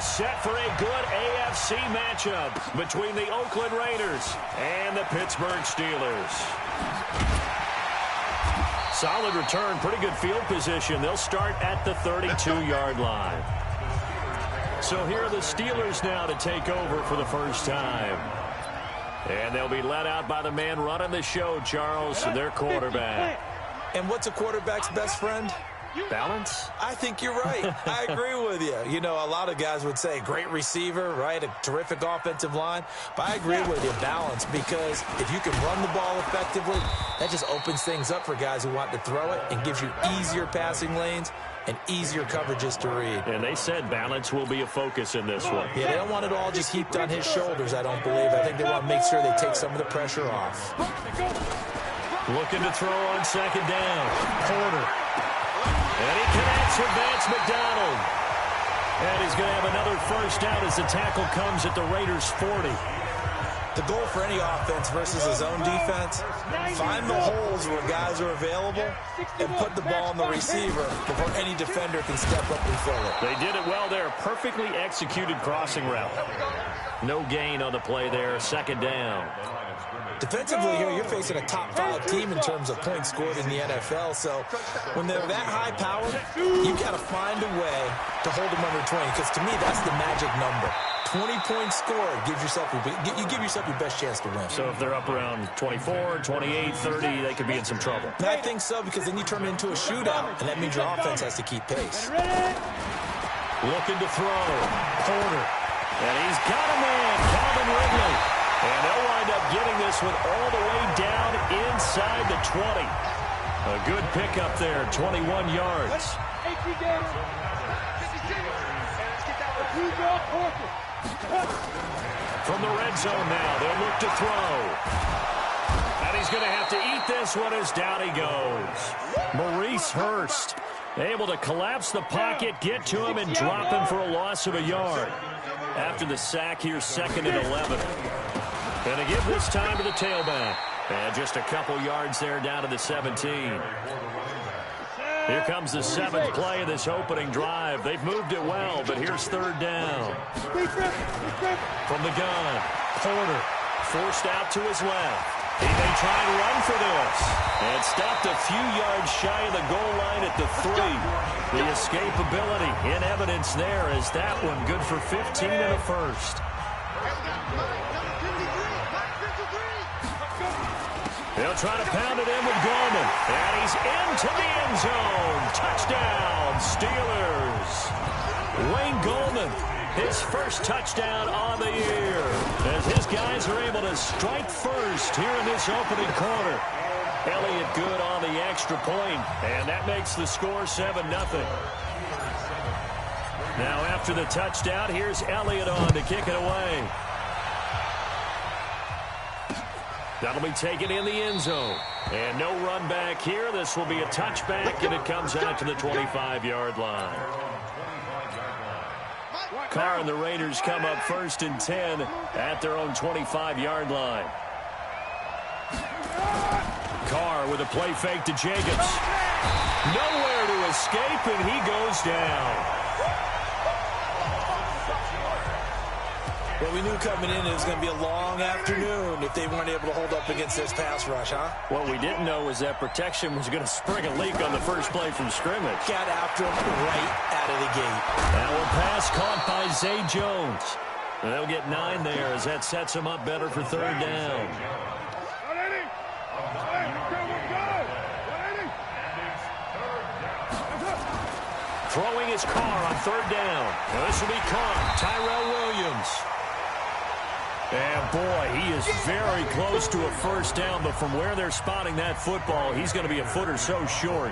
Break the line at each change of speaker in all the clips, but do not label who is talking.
set for a good AFC matchup between the Oakland Raiders and the Pittsburgh Steelers. Solid return, pretty good field position. They'll start at the 32-yard line. So here are the Steelers now to take over for the first time. And they'll be led out by the man running the show, Charles, their quarterback.
And what's a quarterback's best friend?
Balance?
I think you're right. I agree with you. You know, a lot of guys would say great receiver, right? A terrific offensive line. But I agree with you, balance, because if you can run the ball effectively, that just opens things up for guys who want to throw it and gives you easier passing lanes and easier coverages to read.
And they said balance will be a focus in this one.
Yeah, they don't want it all just heaped on his shoulders, I don't believe. I think they want to make sure they take some of the pressure off.
Looking to throw on second down. Porter. And he connects with Vance McDonald. And he's going to have another first down as the tackle comes at the Raiders' 40.
The goal for any offense versus his own defense, find the holes where guys are available and put the ball on the receiver before any defender can step up and fill it.
They did it well there. Perfectly executed crossing route. No gain on the play there. Second down.
Defensively here, you're facing a top-5 team in terms of points scored in the NFL. So when they're that high-powered, you've got to find a way to hold them under 20. Because to me, that's the magic number. 20 points scored gives yourself you give yourself your best chance to win.
So if they're up around 24, 28, 30, they could be in some trouble.
And I think so, because then you turn it into a shootout, and that means your offense has to keep pace.
Looking to throw. Porter. And he's got a man, Calvin Ridley. And they'll wind up getting this one all the way down inside the 20. A good pickup there, 21 yards. From the red zone now, they'll look to throw. And he's going to have to eat this one as down he goes. Maurice Hurst able to collapse the pocket, get to him, and drop him for a loss of a yard. After the sack, here's second and 11. And to give this time to the tailback. And just a couple yards there down to the 17. Here comes the 7th play of this opening drive. They've moved it well, but here's third down. From the gun, Porter forced out to his left. He may try and run for this. And stopped a few yards shy of the goal line at the 3. The escapability in evidence there is that one good for 15 and a first. They'll try to pound it in with Gorman. And he's into the end zone. Touchdown, Steelers. Wayne Goldman, his first touchdown on the year. As his guys are able to strike first here in this opening quarter. Elliott good on the extra point. And that makes the score 7-0. Now after the touchdown, here's Elliott on to kick it away. That'll be taken in the end zone. And no run back here. This will be a touchback, and it comes out to the 25-yard line. Carr and the Raiders come up 1st and 10 at their own 25-yard line. Carr with a play fake to Jacobs. Nowhere to escape, and he goes down.
Well, we knew coming in it was going to be a long afternoon if they weren't able to hold up against this pass rush, huh?
What we didn't know was that protection was going to spring a leak on the first play from scrimmage.
Got after him right out of the gate.
That one pass caught by Zay Jones. And they'll get 9 there as that sets them up better for third down. Throwing his Carr on third down. Now this will be caught. Tyrell Williams. And boy, he is very close to a first down, but from where they're spotting that football, he's going to be a foot or so short.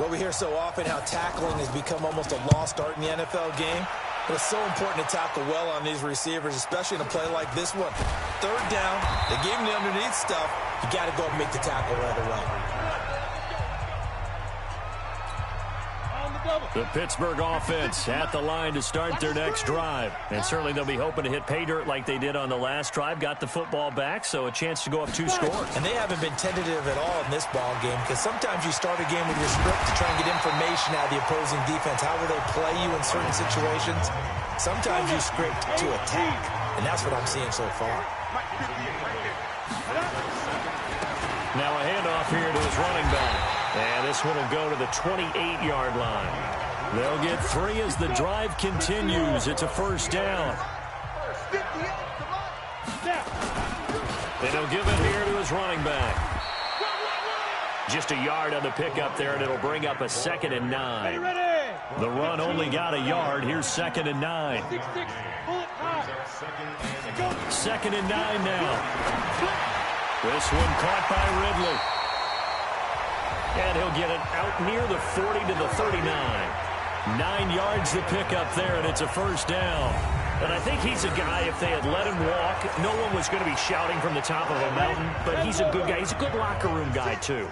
Well, we hear so often how tackling has become almost a lost art in the NFL game. But it's so important to tackle well on these receivers, especially in a play like this one. Third down, they gave him the underneath stuff. You got to go and make the tackle right away.
The Pittsburgh offense at the line to start their next drive. And certainly they'll be hoping to hit pay dirt like they did on the last drive. Got the football back, so a chance to go up 2 scores.
And they haven't been tentative at all in this ball game, because sometimes you start a game with your script to try and get information out of the opposing defense. How will they play you in certain situations? Sometimes you script to attack, and that's what I'm seeing so far.
Now a handoff here to his running back. And this one will go to the 28-yard line. They'll get 3 as the drive continues. It's a first down. And he'll give it here to his running back. Just a yard on the pickup there, and it'll bring up a 2nd and 9. The run only got a yard. Here's 2nd and 9. 2nd and 9 now. This one caught by Ridley. And he'll get it out near the 40 to the 39. 9 yards to pick up there, and it's a first down. And I think he's a guy, if they had let him walk, no one was going to be shouting from the top of a mountain. But he's a good guy. He's a good locker room guy, too.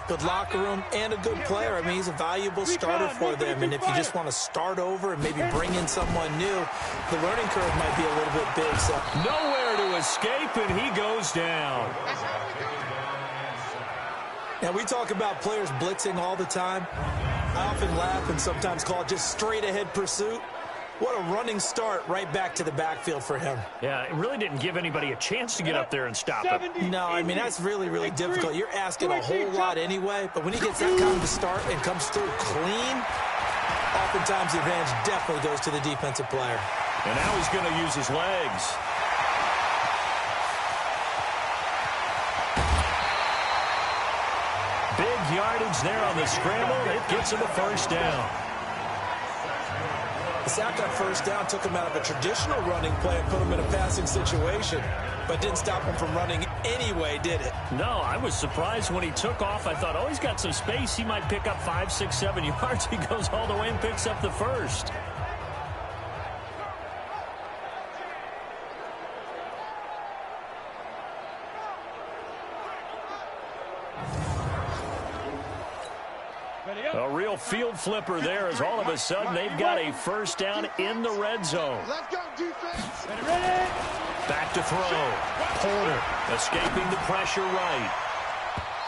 Good locker room and a good player. I mean, he's a valuable starter for them. And if you just want to start over and maybe bring in someone new, the learning curve might be a little bit big. So
nowhere to escape, and he goes down.
Now, we talk about players blitzing all the time. I often laugh and sometimes call it just straight-ahead pursuit. What a running start right back to the backfield for him.
Yeah, it really didn't give anybody a chance to get up there and stop him.
No, I mean, that's really, really difficult. You're asking a whole lot anyway, but when he gets that kind of a start and comes through clean, oftentimes the advantage definitely goes to the defensive player.
And now he's going to use his legs. Big yardage there on the scramble. It gets him a first down.
The sack on first down took him out of a traditional running play and put him in a passing situation, but didn't stop him from running anyway, did it?
No, I was surprised when he took off. I thought, oh, he's got some space. He might pick up 5, 6, 7 yards. He goes all the way and picks up the first. A real field flipper there, as all of a sudden they've got a first down in the red zone.
Let's go, defense.
Back to throw. Porter escaping the pressure right.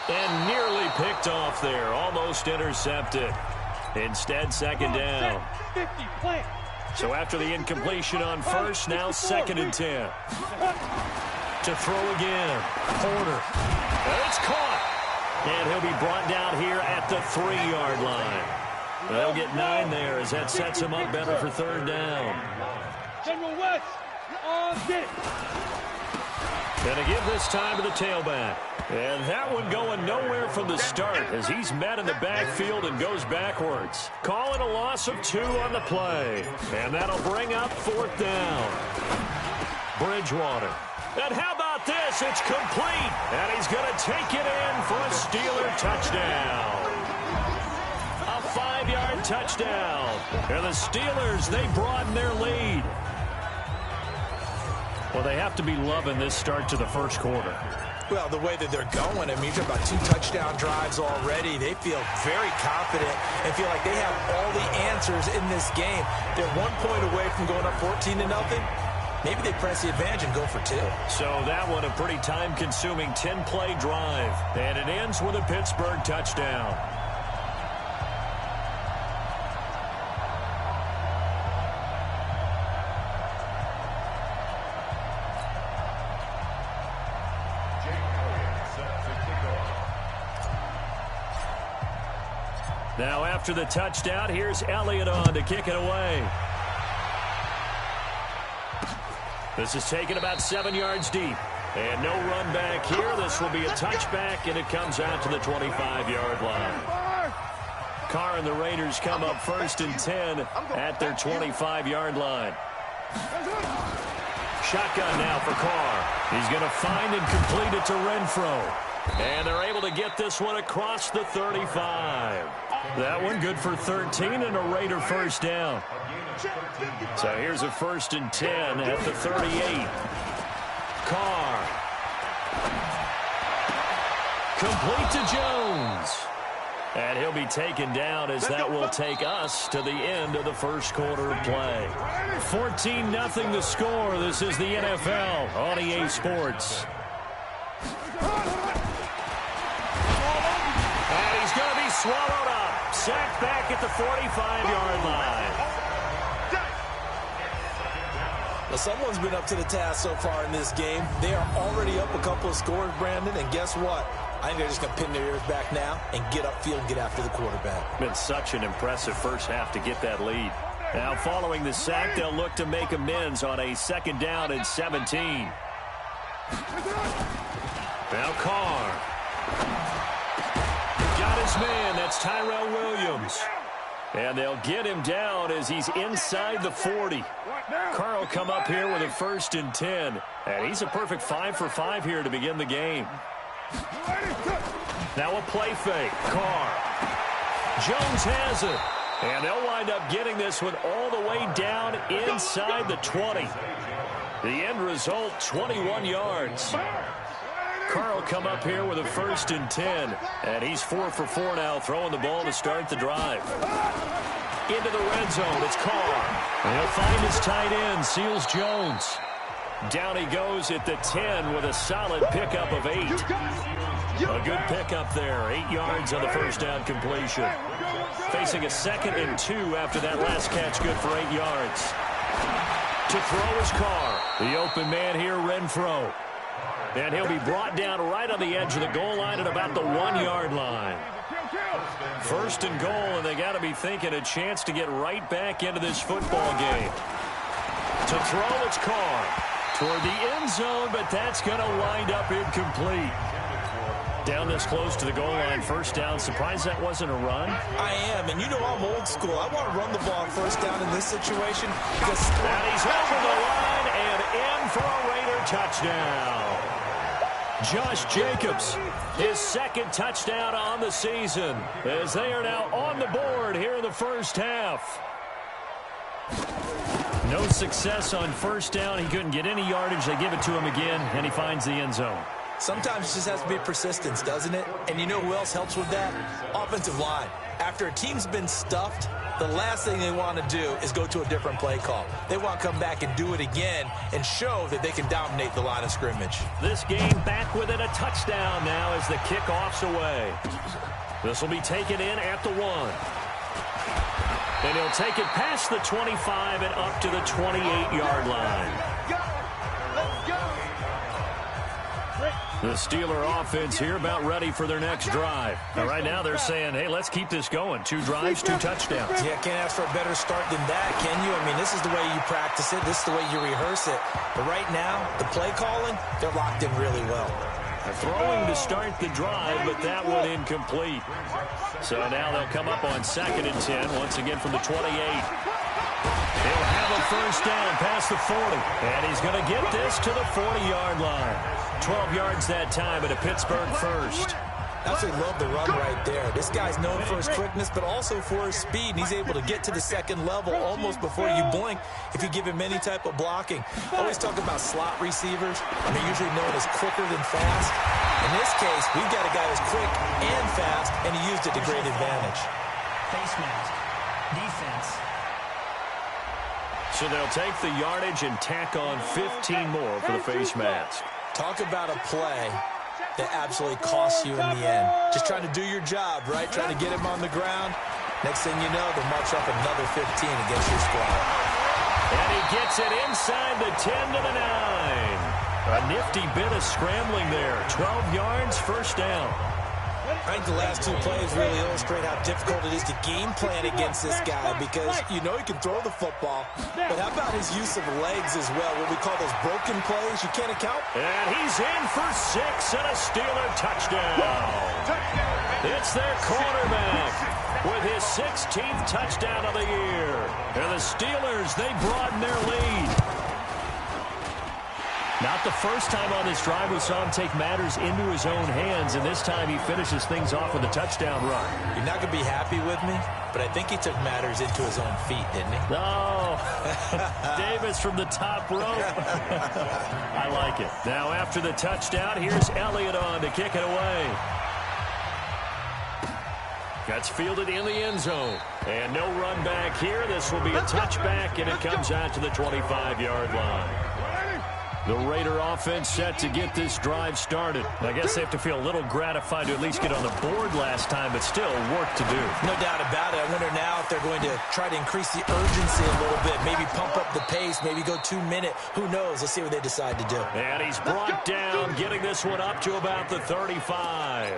And nearly picked off there. Almost intercepted. Instead, second down. So after the incompletion on first, now 2nd and 10. To throw again. Porter. And it's caught. And he'll be brought down here at the 3-yard line. They'll get 9 there as that sets him up better for third down.
General West, get it.
And to give this time to the tailback. And that one going nowhere from the start as he's met in the backfield and goes backwards. Calling a loss of 2 on the play. And that'll bring up 4th down. Bridgewater. And how about this? It's complete. And he's going to take it in for a Steeler touchdown. A 5-yard touchdown. And the Steelers, they broaden their lead. Well, they have to be loving this start to the first quarter.
Well, the way that they're going, I mean, you're talking about 2 touchdown drives already. They feel very confident and feel like they have all the answers in this game. They're 1 point away from going up 14-0. Maybe they press the advantage and go for 2.
So that one a pretty time-consuming 10-play drive. And it ends with a Pittsburgh touchdown. Now after the touchdown, here's Elliott on to kick it away. This is taken about 7 yards deep. And no run back here. This will be a touchback, and it comes out to the 25-yard line. Carr and the Raiders come up 1st and 10 at their 25-yard line. Shotgun now for Carr. He's going to find and complete it to Renfro. And they're able to get this one across the 35. That one good for 13 and a Raider first down. So here's a 1st and 10 at the 38. Carr. Complete to Jones. And he'll be taken down as that will take us to the end of the first quarter of play. 14-0 the score. This is the NFL on EA Sports. And he's going to be swallowed up. Sacked back at the 45-yard line.
Well, someone's been up to the task so far in this game. They are already up a couple of scores, Brandon, and guess what? I think they're just going to pin their ears back now and get upfield and get after the quarterback.
Been such an impressive first half to get that lead. Now, following the sack, they'll look to make amends on a 2nd down and 17. Now Carr. Got his man. That's Tyrell Williams. And they'll get him down as he's inside the 40. Carr will come up here with a 1st and 10. And he's a perfect 5 for 5 here to begin the game. Now a play fake. Carr. Jones has it. And they'll wind up getting this one all the way down inside the 20. The end result, 21 yards. Carr will come up here with a 1st and 10. And he's 4 for 4 now, throwing the ball to start the drive. Into the red zone, it's Carr. And he'll find his tight end, Seals Jones. Down he goes at the 10 with a solid pickup of 8. A good pickup there, 8 yards on the 1st down completion. Facing a 2nd and 2 after that last catch, good for 8 yards. To throw is Carr. The open man here, Renfro. And he'll be brought down right on the edge of the goal line at about the 1-yard line. 1st and goal, and they got to be thinking a chance to get right back into this football game. To throw, it's Carr. Toward the end zone, but that's going to wind up incomplete. Down this close to the goal line, 1st down. Surprised that wasn't a run?
I am, and you know I'm old school. I want to run the ball on 1st down in this situation. Because
and he's over the line and in for a Raider touchdown. Josh Jacobs, his 2nd touchdown on the season, as they are now on the board here in the 1st half. No success on 1st down. He couldn't get any yardage. They give it to him again, and he finds the end zone.
Sometimes it just has to be persistence, doesn't it? And you know who else helps with that? Offensive line. After a team's been stuffed, the last thing they want to do is go to a different play call. They want to come back and do it again and show that they can dominate the line of scrimmage.
This game back within a touchdown now as the kickoff's away. This will be taken in at the 1. And he'll take it past the 25 and up to the 28-yard line. The Steeler offense here about ready for their next drive. Now, right now they're saying, hey, let's keep this going. 2 drives, 2 touchdowns.
Yeah, can't ask for a better start than that, can you? I mean, this is the way you practice it. This is the way you rehearse it. But right now, the play calling, they're locked in really well.
They're throwing to start the drive, but that one incomplete. So now they'll come up on 2nd and 10, once again from the 28. He'll have a 1st down past the 40, and he's going to get this to the 40-yard line. 12 yards that time at a Pittsburgh 1st.
Absolutely love the run right there. This guy's known for his quickness, but also for his speed, and he's able to get to the 2nd level almost before you blink if you give him any type of blocking. Always talk about slot receivers, and they're usually known as quicker than fast. In this case, we've got a guy who's quick and fast, and he used it to great advantage.
Face mask. Defense.
So they'll take the yardage and tack on 15 more for the face mask.
Talk about a play that absolutely costs you in the end. Just trying to do your job, right? Trying to get him on the ground. Next thing you know, they'll march up another 15 against your squad.
And he gets it inside the 10 to the 9. A nifty bit of scrambling there. 12 yards, 1st down.
I think the last 2 plays really illustrate how difficult it is to game plan against this guy because you know he can throw the football, but how about his use of legs as well, what we call those broken plays you can't account?
And he's in for 6 and a Steeler touchdown. It's their quarterback with his 16th touchdown of the year. And the Steelers, they broaden their lead. Not the first time on this drive we saw him take matters into his own hands, and this time he finishes things off with a touchdown run.
You're not going to be happy with me, but I think he took matters into his own feet, didn't he?
No. Davis from the top rope. I like it. Now after the touchdown, here's Elliott on to kick it away. That's fielded in the end zone. And no run back here. This will be a touchback, and it comes out to the 25-yard line. The Raider offense set to get this drive started. I guess they have to feel a little gratified to at least get on the board last time, but still work to do.
No doubt about it. I wonder now if they're going to try to increase the urgency a little bit, maybe pump up the pace, maybe go 2-minute. Who knows? Let's see what they decide to do.
And he's brought down, getting this one up to about the 35.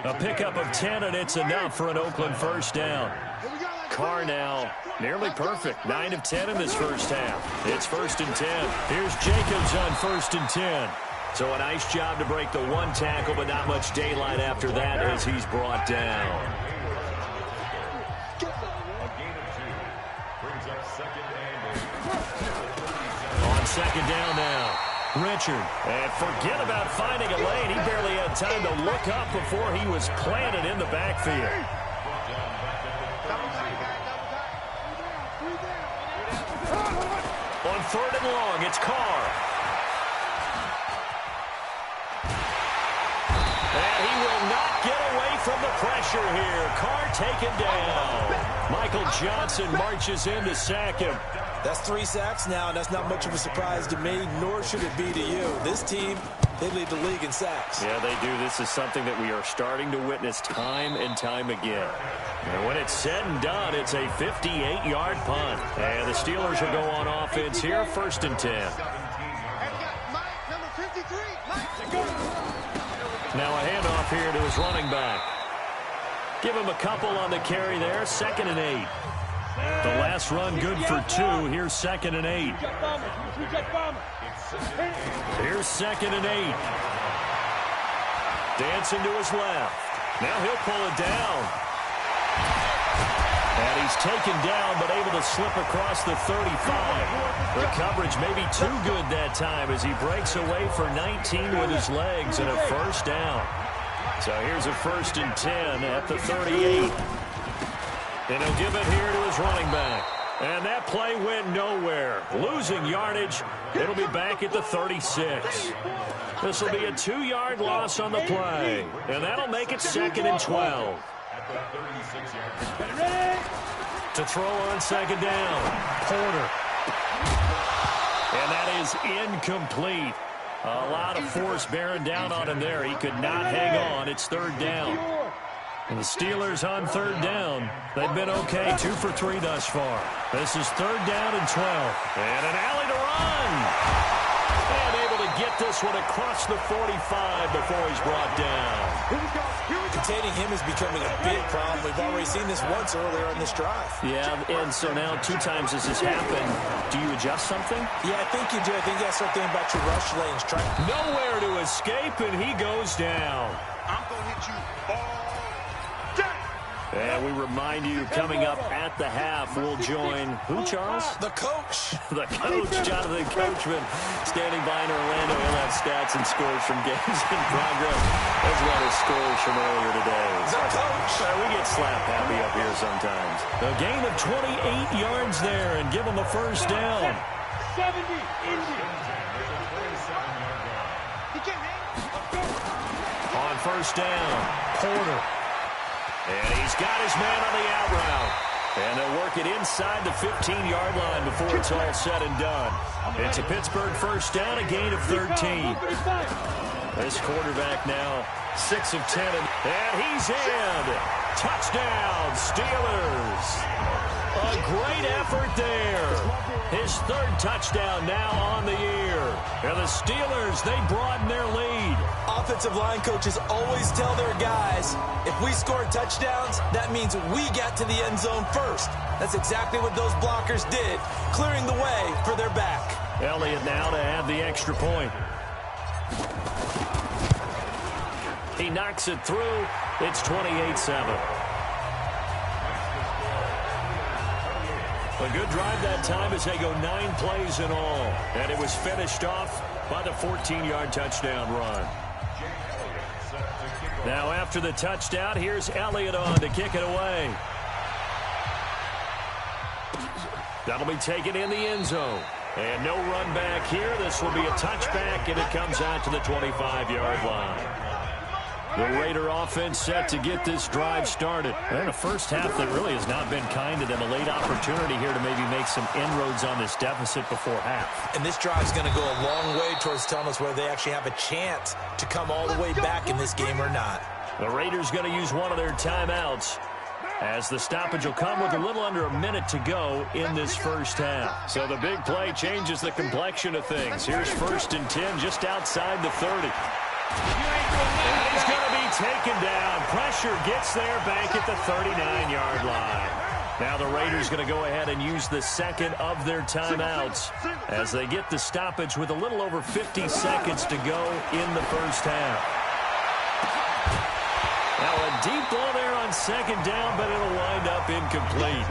A pickup of 10, and it's enough for an Oakland first down. Carr now nearly perfect. 9 of 10 in this first half. It's 1st and 10. Here's Jacobs on 1st and 10. So a nice job to break the one tackle, but not much daylight after that as he's brought down. On 2nd down now. Richard. And forget about finding a lane. He barely had time to look up before he was planted in the backfield. On 3rd and long, it's Carr. And he will not get away from the pressure here. Carr taken down. Michael Johnson marches in to sack him.
That's 3 sacks now, and that's not much of a surprise to me, nor should it be to you. This team, they lead the league in sacks.
Yeah, they do. This is something that we are starting to witness time and time again. And when it's said and done, it's a 58-yard punt. And the Steelers will go on offense here, 1st and 10. Now a handoff here to his running back. Give him a couple on the carry there, 2nd and 8. The last run good for 2. Here's 2nd and 8. Here's 2nd and 8. Dancing to his left. Now he'll pull it down. And he's taken down, but able to slip across the 35. The coverage may be too good that time as he breaks away for 19 with his legs and a first down. So here's a 1st and 10 at the 38. And he'll give it here to his running back. And that play went nowhere. Losing yardage. It'll be back at the 36. This will be a 2-yard loss on the play. And that'll make it 2nd and 12. To throw on 2nd down. Porter. And that is incomplete. A lot of force bearing down on him there. He could not hang on. It's 3rd down. And the Steelers on 3rd down. They've been okay, 2 for 3 thus far. This is 3rd down and 12. And an alley to run. And able to get this one across the 45 before he's brought down.
Containing him is becoming a big problem. We've already seen this once earlier in this drive.
Yeah, and so now 2 times this has happened. Do you adjust something?
Yeah, I think you do. I think you got to start thinking about your rush lanes.
Nowhere to escape, and he goes down.
I'm going to hit you all.
And we remind you, coming up at the half, we'll join who, Charles?
The coach.
The coach, Jonathan Coachman, standing by in Orlando. He'll have stats and scores from games in progress, as well as scores from earlier today.
The coach.
We get slap happy up here sometimes. A gain of 28 yards there, and give him a first down.
70, Indy.
On 1st down, Porter. And he's got his man on the out route. And they'll work it inside the 15-yard line before it's all said and done. It's a Pittsburgh first down, a gain of 13. This quarterback now 6 of 10. And he's in. Touchdown, Steelers. A great effort there. His 3rd touchdown now on the year. And the Steelers, they broaden their lead.
Offensive line coaches always tell their guys, if we score touchdowns, that means we got to the end zone first. That's exactly what those blockers did, clearing the way for their back.
Elliott now to have the extra point. He knocks it through. It's 28-7. A good drive that time as they go 9 plays in all. And it was finished off by the 14-yard touchdown run. Now after the touchdown, here's Elliott on to kick it away. That'll be taken in the end zone. And no run back here. This will be a touchback, and it comes out to the 25-yard line. The Raider offense set to get this drive started. And a first half that really has not been kind to them. A late opportunity here to maybe make some inroads on this deficit before half.
And this drive is going to go a long way towards telling us whether they actually have a chance to come all the way back in this game or not.
The Raiders going to use one of their timeouts, as the stoppage will come with a little under a minute to go in this first half. So the big play changes the complexion of things. Here's 1st and 10 just outside the 30. And he's going to be taken down. Pressure gets there back at the 39-yard line. Now the Raiders going to go ahead and use the second of their timeouts as they get the stoppage with a little over 50 seconds to go in the first half. Now a deep ball there on 2nd down, but it'll wind up incomplete.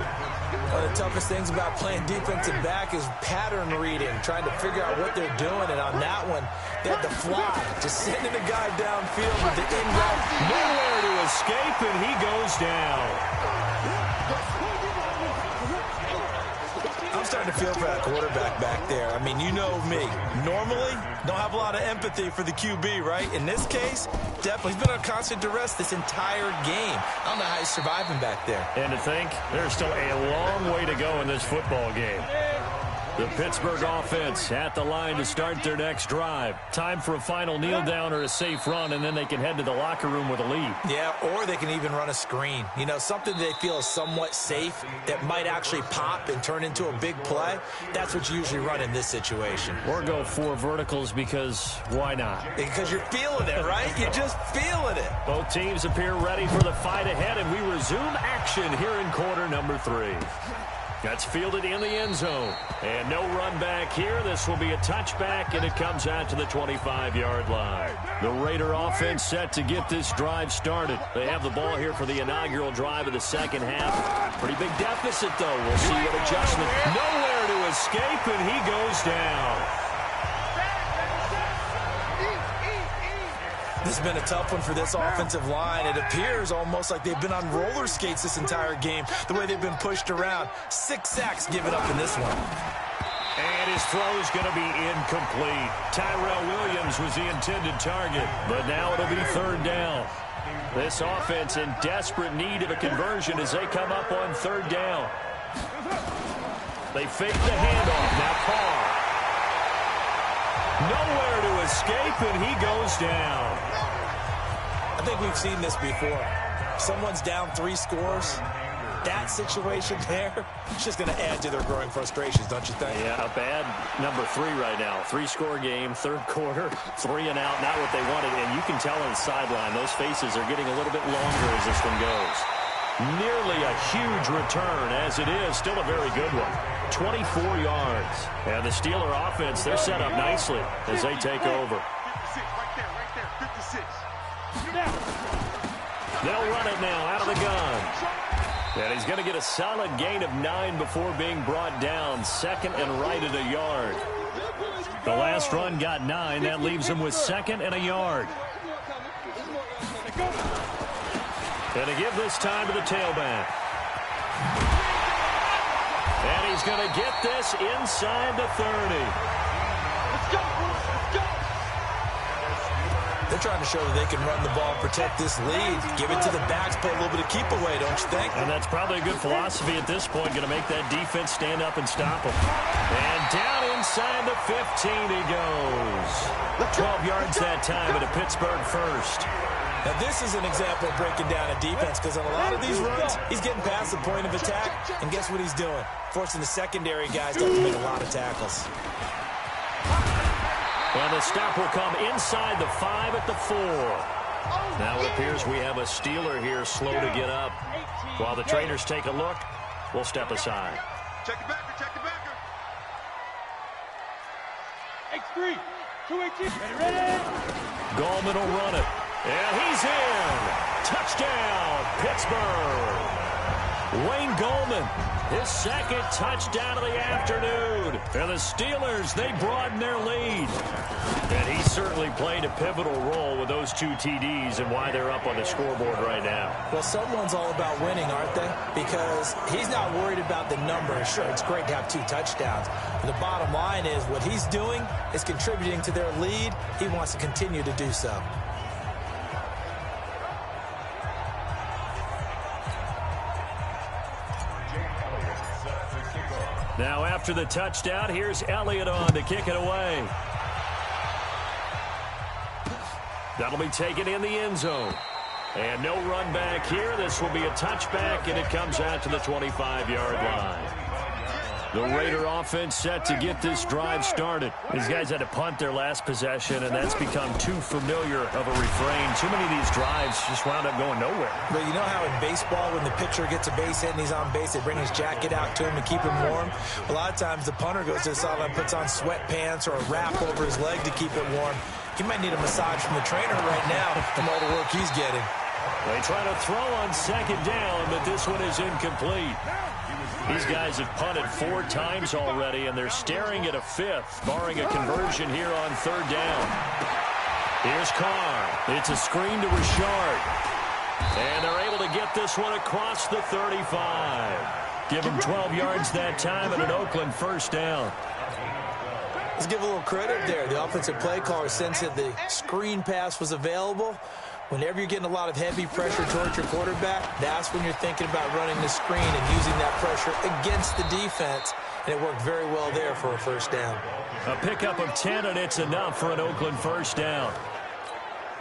One of the toughest things about playing defensive back is pattern reading, trying to figure out what they're doing. And on that one, they had to fly, just sending the guy downfield with the in route.
Nowhere to escape, and he goes down.
I'm starting to feel for that quarterback back there. I mean, you know me. Normally, don't have a lot of empathy for the QB, right? In this case, definitely. He's been on constant duress this entire game. I don't know how he's surviving back there.
And to think, there's still a long way to go in this football game. The Pittsburgh offense at the line to start their next drive. Time for a final kneel down or a safe run, and then they can head to the locker room with a lead.
Yeah, or they can even run a screen. You know, something they feel is somewhat safe that might actually pop and turn into a big play. That's what you usually run in this situation.
Or go 4 verticals because why not?
Because you're feeling it, right? You're just feeling it.
Both teams appear ready for the fight ahead, and we resume action here in quarter number 3. That's fielded in the end zone. And no run back here. This will be a touchback, and it comes out to the 25-yard line. The Raider offense set to get this drive started. They have the ball here for the inaugural drive of the second half. Pretty big deficit, though. We'll see what adjustment. Nowhere to escape, and he goes down.
This has been a tough one for this offensive line. It appears almost like they've been on roller skates this entire game, the way they've been pushed around. 6 sacks given up in this one.
And his throw is going to be incomplete. Tyrell Williams was the intended target, but now it'll be 3rd down. This offense in desperate need of a conversion as they come up on 3rd down. They fake the handoff. Now Carr. Nowhere to escape, and he goes down.
I think we've seen this before. Someone's down 3 scores. That situation there, it's just going to add to their growing frustrations, don't you think?
Yeah, a bad number 3 right now. 3-score game, 3rd quarter, 3 and out, not what they wanted. And you can tell on the sideline, those faces are getting a little bit longer as this one goes. Nearly a huge return, as it is still a very good one. 24 yards. And the Steeler offense, they're set up nicely as they take over.
56, right there, 56.
They'll run it now out of the gun. And he's going to get a solid gain of 9 before being brought down. 2nd and right at a yard. The last run got 9. That leaves him with 2nd and a yard. And to give this time to the tailback. And he's going to get this inside the 30.
Let's go, let's go.
They're trying to show that they can run the ball, protect this lead, give it to the backs, play a little bit of keep away, don't you think?
And that's probably a good philosophy at this point, going to make that defense stand up and stop them. And down inside the 15 he goes. 12 yards that time at a Pittsburgh first.
Now, this is an example of breaking down a defense because on a lot of these runs, he's getting past the point of attack, and guess what he's doing? Forcing the secondary guys to have to make a lot of tackles.
And the stop will come inside the 5 at the 4. Now it appears we have a Steeler here slow to get up. While the trainers take a look, we'll step aside.
Check the backer, check the backer. X3, 218, ready?
Gallman will run it. And he's in. Touchdown, Pittsburgh. Wayne Gallman, his 2nd touchdown of the afternoon. And the Steelers, they broaden their lead. And he certainly played a pivotal role with those 2 TDs and why they're up on the scoreboard right now.
Well, someone's all about winning, aren't they? Because he's not worried about the numbers. Sure, it's great to have 2 touchdowns. But the bottom line is what he's doing is contributing to their lead. He wants to continue to do so.
Now after the touchdown, here's Elliott on to kick it away. That'll be taken in the end zone. And no run back here. This will be a touchback, and it comes out to the 25-yard line. The Raider offense set to get this drive started. These guys had to punt their last possession, and that's become too familiar of a refrain. Too many of these drives just wound up going nowhere.
But you know how in baseball, when the pitcher gets a base hit and he's on base, they bring his jacket out to him to keep him warm? A lot of times the punter goes to the sideline, puts on sweatpants or a wrap over his leg to keep it warm. He might need a massage from the trainer right now from all the work he's getting.
They try to throw on second down, but this one is incomplete. These guys have punted 4 times already, and they're staring at a 5th, barring a conversion here on third down. Here's Carr. It's a screen to Richard. And they're able to get this one across the 35. Give him 12 yards that time and an Oakland first down.
Let's give a little credit there. The offensive play caller sensed that the screen pass was available. Whenever you're getting a lot of heavy pressure towards your quarterback, that's when you're thinking about running the screen and using that pressure against the defense. And it worked very well there for a first down.
A pickup of 10, and it's enough for an Oakland first down.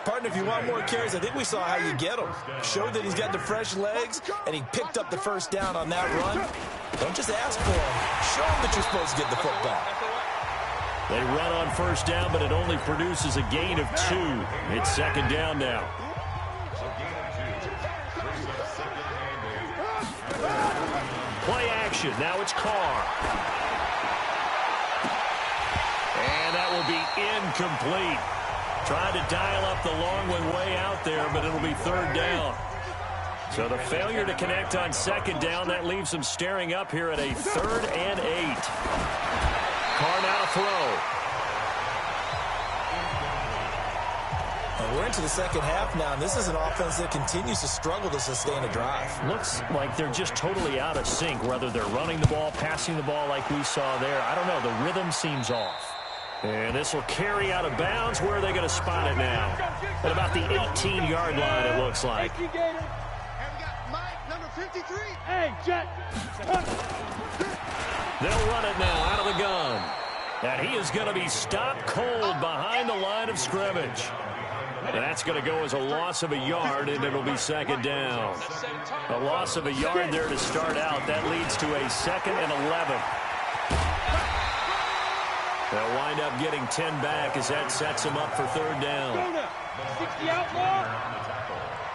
Partner, if you want more carries, I think we saw how you get them. Showed that he's got the fresh legs, and he picked up the first down on that run. Don't just ask for him. Show him that you're supposed to get the football.
They run on first down, but it only produces a gain of 2. It's second down now. Play action. Now it's Carr. And that will be incomplete. Trying to dial up the long one way out there, but it'll be third down. So the failure to connect on second down, that leaves them staring up here at a 3rd and 8. Carr now to throw.
We're into the second half now, and this is an offense that continues to struggle to sustain a drive.
Looks like they're just totally out of sync, whether they're running the ball, passing the ball like we saw there. I don't know. The rhythm seems off. And this will carry out of bounds. Where are they going to spot it now? At about the 18-yard line, it looks like.
And we got Mike, number 53. Hey, Jet.
They'll run it now out of the gun. And he is going to be stopped cold behind the line of scrimmage. That's going to go as a loss of a yard, and it'll be second down. A loss of a yard there to start out. That leads to a 2nd and 11. They'll wind up getting 10 back as that sets them up for third down.
60 outlaw.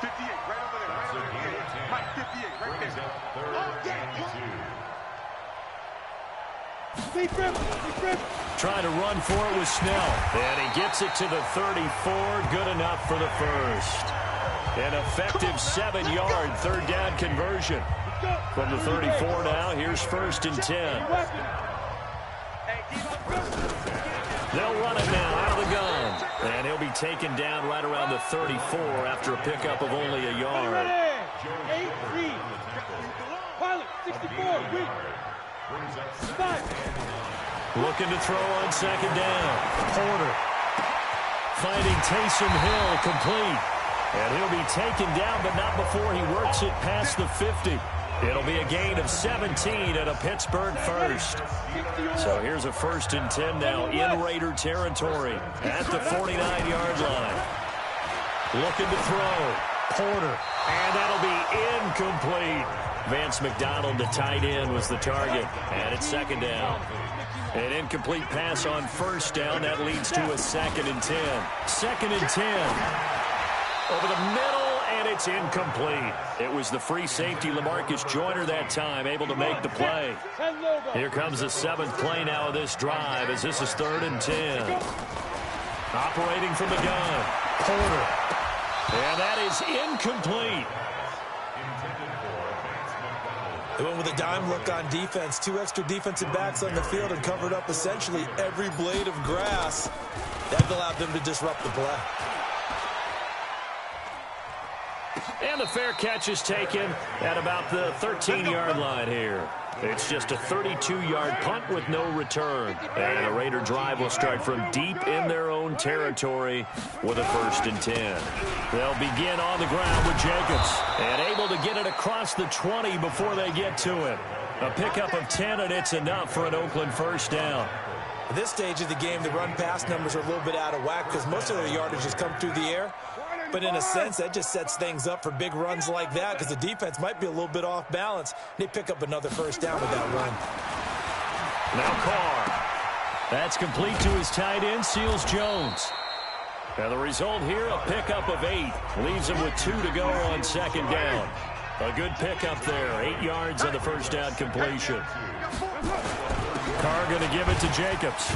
58, right over there, right over there. Mike, 58, right there.
Trying to run for it with Snell. And he gets it to the 34. Good enough for the first. An effective 7-yard third down conversion. From the 34 now, here's 1st and 10. They'll run it now out of the gun. And he'll be taken down right around the 34 after a pickup of only a yard.
8-3. Pilot, 64, weak. 5.
Looking to throw on second down. Porter finding Taysom Hill complete. And he'll be taken down, but not before he works it past the 50. It'll be a gain of 17 and a Pittsburgh first. So here's a 1st and 10 now in Raider territory at the 49-yard line. Looking to throw. Porter. And that'll be incomplete. Vance McDonald, the tight end, was the target. And it's second down. An incomplete pass on first down. That leads to a 2nd and 10. 2nd and 10. Over the middle, and it's incomplete. It was the free safety, LaMarcus Joyner, that time, able to make the play. Here comes the 7th play now of this drive, as this is 3rd and 10. Operating from the gun, Porter. And that is incomplete.
They went with a dime look on defense. 2 extra defensive backs on the field and covered up essentially every blade of grass. That allowed them to disrupt the play.
And the fair catch is taken at about the 13-yard line here. It's just a 32-yard punt with no return. And the Raider drive will start from deep in their own territory with a 1st and 10. They'll begin on the ground with Jacobs. And able to get it across the 20 before they get to him. A pickup of 10, and it's enough for an Oakland first down.
At this stage of the game, the run-pass numbers are a little bit out of whack because most of the yardage has come through the air. But in a sense, that just sets things up for big runs like that because the defense might be a little bit off balance. They pick up another first down with that run.
Now Carr. That's complete to his tight end, Seals Jones. And the result here, a pickup of 8. Leaves him with 2 to go on second down. A good pickup there. 8 yards on the first down completion. Carr going to give it to Jacobs.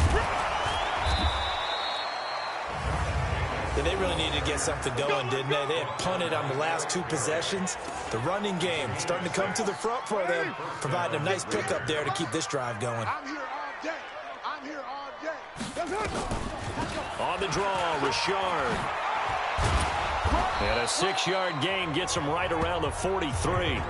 Yeah, they really needed to get something going, didn't they? They had punted on the last 2 possessions. The running game starting to come to the front for them, providing a nice pickup there to keep this drive going.
I'm here all day. I'm here all day.
On the draw, Richard. And a 6-yard gain gets him right around the 43.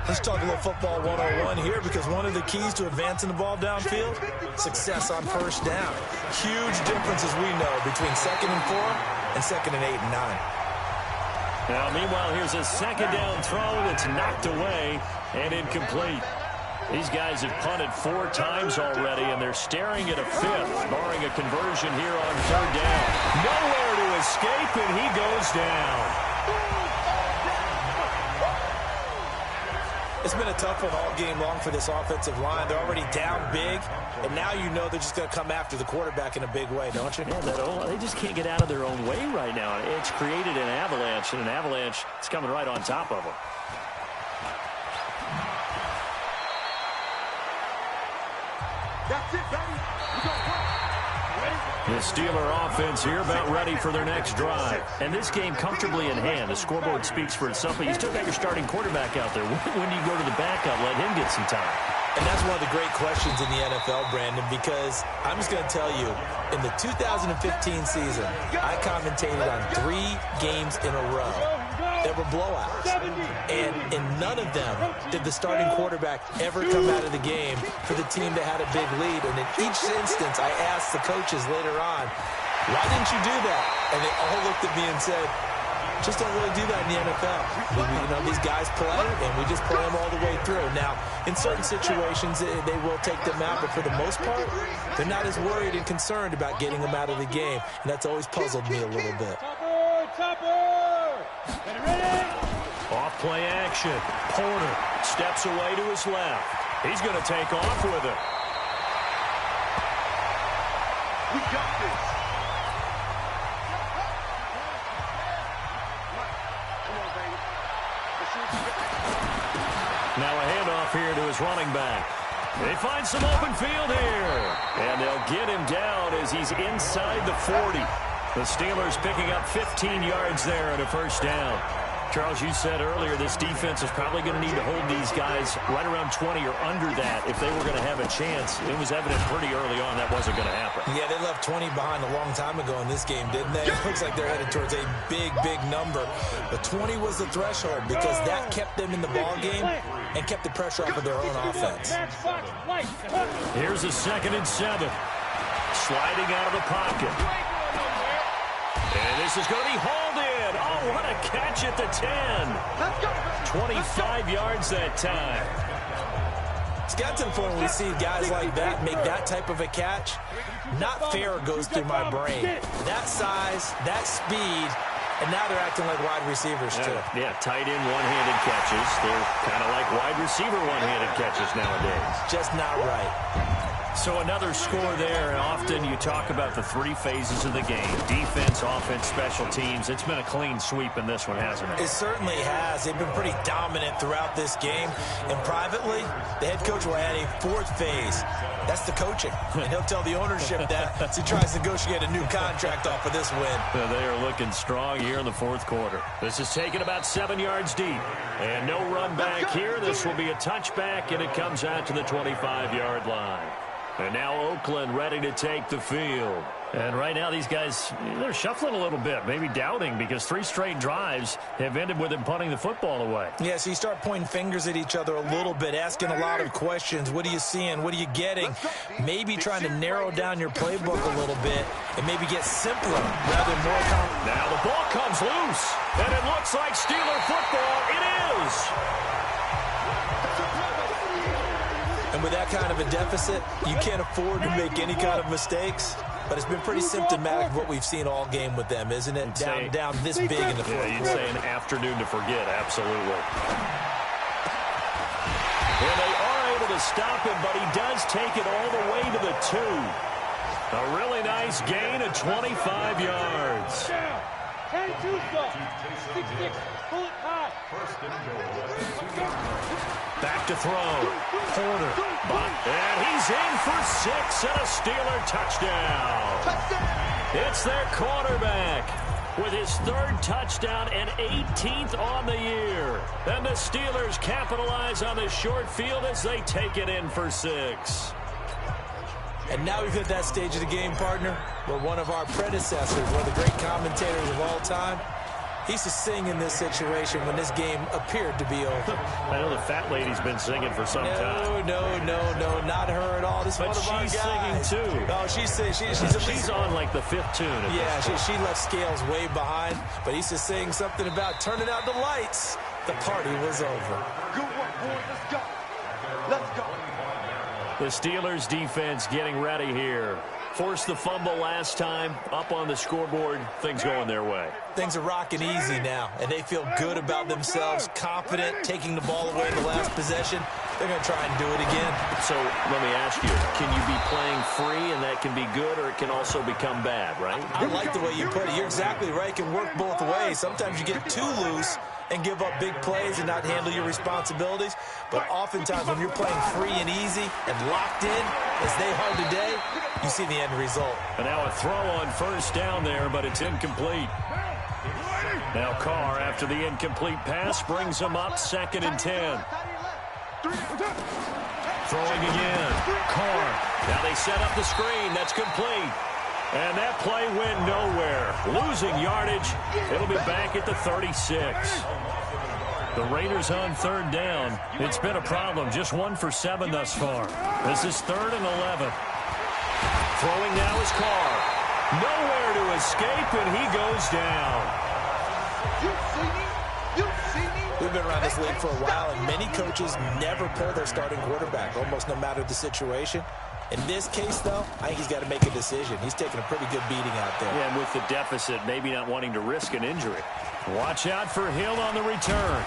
Let's talk a little football 101 here because one of the keys to advancing the ball downfield, success on first down. Huge difference, as we know, between 2nd and 4 and 2nd and 8 and 9.
Now, meanwhile, here's a second down throw that's knocked away and incomplete. These guys have punted 4 times already, and they're staring at a 5th, barring a conversion here on 3rd down. Nowhere to escape, and he goes down.
It's been a tough one all game long for this offensive line. They're already down big, and now you know they're just going to come after the quarterback in a big way, don't you?
Yeah, they just can't get out of their own way right now. It's created an avalanche, and an avalanche is coming right on top of them.
That's it, baby. We go work.
The Steeler offense here about ready for their next drive. And this game comfortably in hand. The scoreboard speaks for itself, but you still got your starting quarterback out there. When do you go to the backup? Let him get some time.
And that's one of the great questions in the NFL, Brandon, because I'm just going to tell you, in the 2015 season, I commentated on 3 games in a row that were blowouts. And in none of them did the starting quarterback ever come out of the game for the team that had a big lead. And in each instance, I asked the coaches later on, why didn't you do that? And they all looked at me and said, just don't really do that in the NFL. You know, these guys play, and we just play them all the way through. Now, in certain situations, they will take them out, but for the most part, they're not as worried and concerned about getting them out of the game, and that's always puzzled me a little bit.
Off play action. Porter steps away to his left. He's going to take off with it.
We got this.
Now a handoff here to his running back. They find some open field here. And they'll get him down as he's inside the 40. The Steelers picking up 15 yards there and a first down. Charles, you said earlier this defense is probably going to need to hold these guys right around 20 or under that if they were going to have a chance. It was evident pretty early on that wasn't going to happen.
Yeah, they left 20 behind a long time ago in this game, didn't they? It looks like they're headed towards a big, big number. But 20 was the threshold because that kept them in the ball game and kept the pressure off of their own offense.
Here's a 2nd and 7. Sliding out of the pocket. And this is going to be hauled in. Oh, what a catch at the 10. 25 yards that time.
It's got to the point when we see guys like that make that type of a catch. Not fair goes through my brain. That size, that speed, and now they're acting like wide receivers too.
Yeah, tight end one-handed catches. They're kind of like wide receiver one-handed catches nowadays.
Just not right.
So another score there, and often you talk about the 3 phases of the game. Defense, offense, special teams. It's been a clean sweep in this one, hasn't it?
It certainly has. They've been pretty dominant throughout this game. And privately, the head coach will add a 4th phase. That's the coaching. And he'll tell the ownership that as he tries to negotiate a new contract off of this win.
They are looking strong here in the 4th quarter. This is taken about 7 yards deep. And no run back here. This will be a touchback, and it comes out to the 25-yard line. And now Oakland ready to take the field. And right now these guys, they're shuffling a little bit, maybe doubting, because 3 straight drives have ended with them punting the football away.
Yeah, so you start pointing fingers at each other a little bit, asking a lot of questions. What are you seeing? What are you getting? Maybe trying to narrow down your playbook a little bit and maybe get simpler rather than more complex.
Now the ball comes loose, and it looks like Steeler football. It is.
And with that kind of a deficit, you can't afford to make any kind of mistakes. But it's been pretty symptomatic of what we've seen all game with them, isn't it? Down this big in the fourth quarter.
Yeah, you'd say an afternoon to forget, absolutely. And they are able to stop him, but he does take it all the way to the 2. A really nice gain of 25 yards.
10-2 stuff. 6-6. Pull it high.
Back to throw. Porter. And he's in for 6 and a Steeler touchdown. It's their quarterback with his 3rd touchdown and 18th on the year. And the Steelers capitalize on the short field as they take it in for 6.
And now we've hit that stage of the game, partner, where one of our predecessors, one of the great commentators of all time, he used to sing in this situation when this game appeared to be over.
I know the fat lady's been singing for some time.
No, not her at all. This is one of our guys.
But she's singing, too.
Oh, she's
on, like, the 5th tune.
Yeah, she left Scales way behind, but he used to sing something about turning out the lights. The party was over.
Good work, boys. Let's go. Let's go.
The Steelers defense getting ready here. Forced the fumble last time, up on the scoreboard, things going their way.
Things are rocking easy now, and they feel good about themselves, confident, taking the ball away in the last possession. They're going to try and do it again.
So let me ask you, can you be playing free and that can be good, or it can also become bad, right?
I like the way you put it. You're exactly right. It can work both ways. Sometimes you get too loose and give up big plays and not handle your responsibilities. But oftentimes when you're playing free and easy and locked in, as they are today, you see the end result.
And now a throw on 1st down there, but it's incomplete. Now Carr, after the incomplete pass, brings him up 2nd and 10. Throwing again. Carr. Now they set up the screen. That's complete. And that play went nowhere. Losing yardage. It'll be back at the 36. The Raiders on 3rd down. It's been a problem. Just 1 for 7 thus far. This is 3rd and 11. Throwing now is Carr. Nowhere to escape, and he goes down.
You see me? You see me?
We've been around this league for a while, and many coaches never pull their starting quarterback, almost no matter the situation. In this case, though, I think he's got to make a decision. He's taking a pretty good beating out there.
Yeah, and with the deficit, maybe not wanting to risk an injury. Watch out for Hill on the return.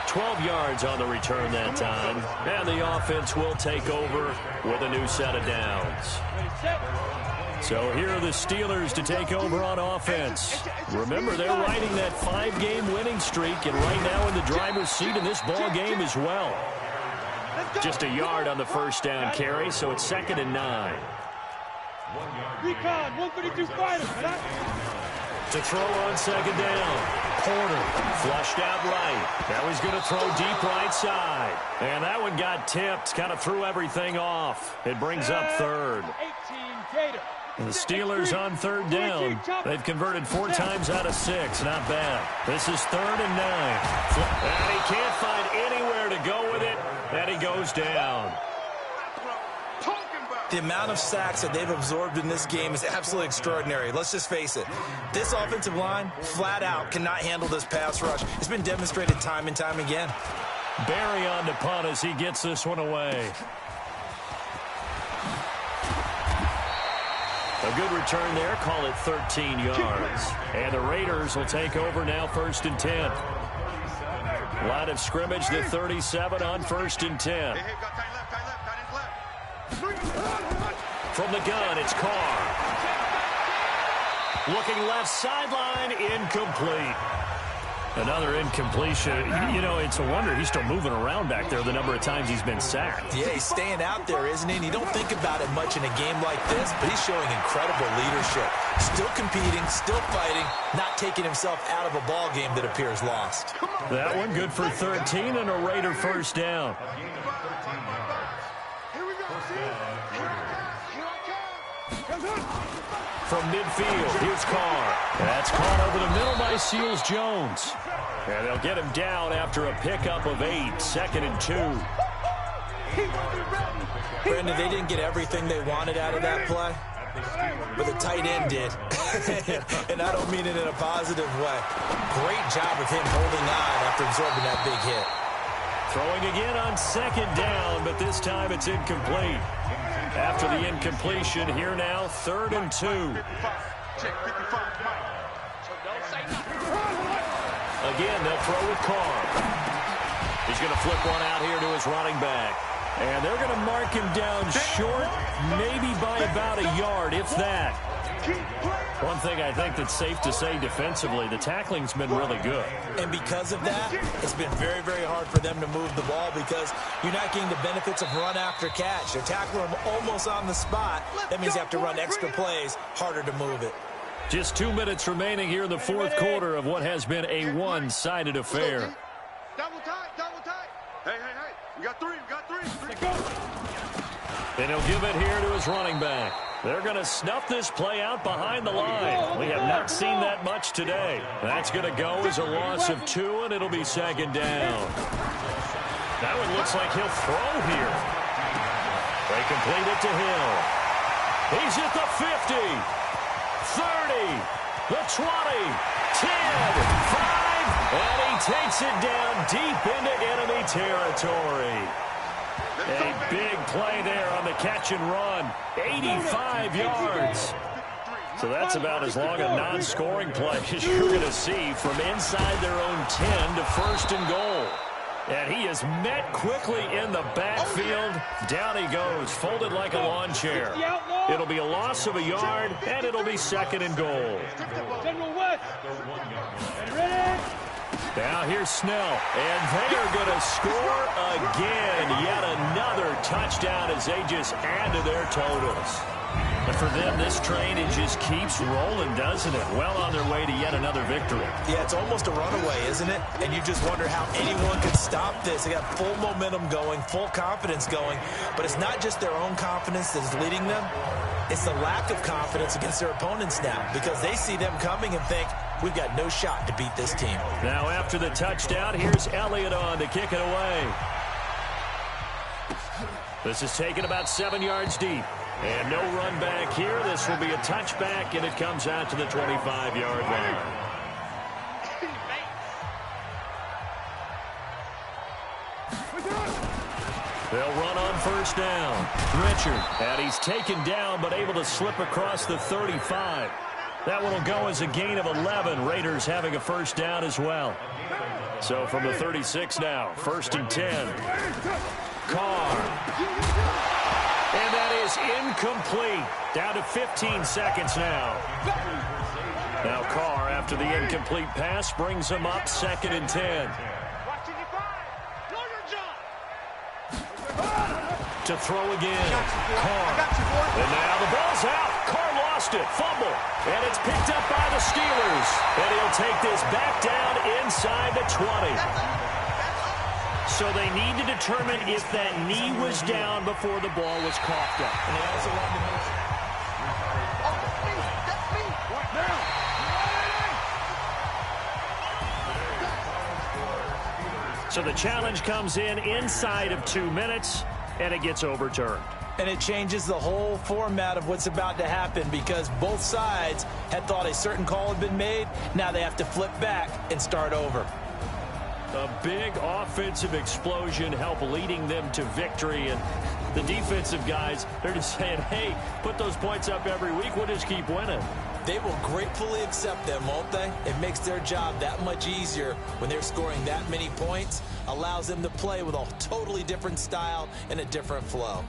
12 yards on the return that time. And the offense will take over with a new set of downs. So here are the Steelers to take over on offense. Remember, they're riding that 5-game winning streak, and right now in the driver's seat in this ball game as well. Just a yard on the 1st down carry, so it's 2nd and 9.
Recon, 132 fighters.
To throw on 2nd down. Porter flushed out right. Now he's going to throw deep right side. And that one got tipped, kind of threw everything off. It brings up 3rd.
18 Gator.
The Steelers on 3rd down. They've converted 4 times out of 6. Not bad. This is 3rd and 9. And he can't find anywhere to go with it. And he goes down.
The amount of sacks that they've absorbed in this game is absolutely extraordinary. Let's just face it. This offensive line, flat out, cannot handle this pass rush. It's been demonstrated time and time again.
Barry on the punt as he gets this one away. A good return there. Call it 13 yards. And the Raiders will take over now 1st and 10. Line of scrimmage, the 37 on 1st and 10. From the gun, it's Carr. Looking left sideline, incomplete. Another incompletion. You know, it's a wonder he's still moving around back there the number of times he's been sacked.
Yeah, he's staying out there, isn't he? And you don't think about it much in a game like this, but he's showing incredible leadership. Still competing, still fighting, not taking himself out of a ball game that appears lost.
That one good for 13 and a Raider 1st down. From midfield, here's Carr. That's caught over the middle by Seals-Jones. And they'll get him down after a pickup of 8, 2nd and 2.
Brandon, they didn't get everything they wanted out of that play, but the tight end did. And I don't mean it in a positive way. Great job of him holding on after absorbing that big hit.
Throwing again on second down, but this time it's incomplete. After the incompletion, here now, 3rd and 2. Again, they'll throw with Carr. He's going to flip one out here to his running back. And they're going to mark him down short, maybe by about a yard, if that. One thing I think that's safe to say defensively, the tackling's been really good.
And because of that, it's been very, very hard for them to move the ball because you're not getting the benefits of run after catch. They're tackling them almost on the spot. That means you have to run extra plays, harder to move it.
Just 2 minutes remaining here in the 4th quarter of what has been a one-sided affair.
Double tight, double tight. Hey. We got three. Let's go.
And he'll give it here to his running back. They're going to snuff this play out behind the line. We have not seen that much today. That's going to go as a loss of 2, and it'll be 2nd down. Now it looks like he'll throw here. They complete it to Hill. He's at the 50, 30, the 20, 10, 5, and he takes it down deep into enemy territory. A big play there on the catch and run. 85 yards. So that's about as long a non-scoring play as you're going to see from inside their own 10 to 1st and goal. And he is met quickly in the backfield. Down he goes, folded like a lawn chair. It'll be a loss of a yard, and it'll be 2nd and goal. Now here's Snell, and they are going to score again. Yet another touchdown as they just add to their totals. But for them, this train, it just keeps rolling, doesn't it? Well on their way to yet another victory.
Yeah, it's almost a runaway, isn't it? And you just wonder how anyone could stop this. They got full momentum going, full confidence going. But it's not just their own confidence that's leading them. It's the lack of confidence against their opponents now because they see them coming and think, we've got no shot to beat this team.
Now after the touchdown, here's Elliott on to kick it away. This is taken about 7 yards deep. And no run back here. This will be a touchback, and it comes out to the 25-yard line. They'll run on 1st down. Richard, and he's taken down but able to slip across the 35. That one will go as a gain of 11. Raiders having a 1st down as well. So from the 36 now, 1st and 10. Carr. And that is incomplete. Down to 15 seconds now. Now Carr, after the incomplete pass, brings him up 2nd and 10. To throw again. Carr. And now the ball's out. Carr lost it. Fumble. And it's picked up by the Steelers. And he'll take this back down inside the 20. So they need to determine if that knee was down before the ball was coughed up. And they also want to know. So the challenge comes in inside of 2 minutes, and it gets overturned.
And it changes the whole format of what's about to happen because both sides had thought a certain call had been made. Now they have to flip back and start over.
A big offensive explosion help leading them to victory. And the defensive guys, they're just saying, hey, put those points up every week. We'll just keep winning.
They will gratefully accept them, won't they? It makes their job that much easier when they're scoring that many points. Allows them to play with a totally different style and a different flow.